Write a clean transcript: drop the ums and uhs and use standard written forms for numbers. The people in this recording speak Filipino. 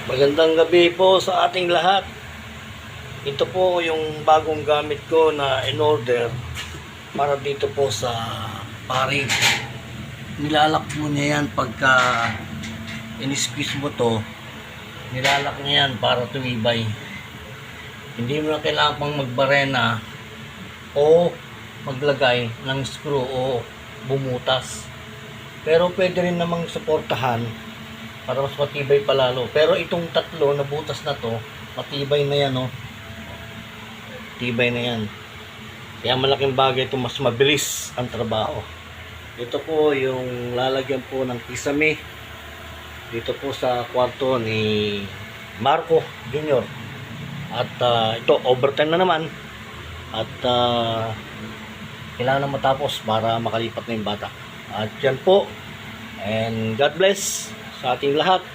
Magandang gabi po sa ating lahat. Ito po yung bagong gamit ko na in-order para dito po sa paring. Nilalak po niya yan pagka in-squeeze mo to. Nilalak niya yan para tumibay. Hindi mo na kailangan pang magbarena o maglagay ng screw o bumutas. Pero pwede rin namang suportahan para mas matibay palalo. Pero itong tatlo na butas na to, matibay na yan, oh. Tibay na yan. Kaya malaking bagay ito, mas mabilis ang trabaho. Ito po yung lalagyan po ng kisame dito po sa kwarto ni Marco Jr. At ito, overtime na naman. At kailangan na matapos para makalipat na yung bata. At yan po. And God bless sa ating lahat.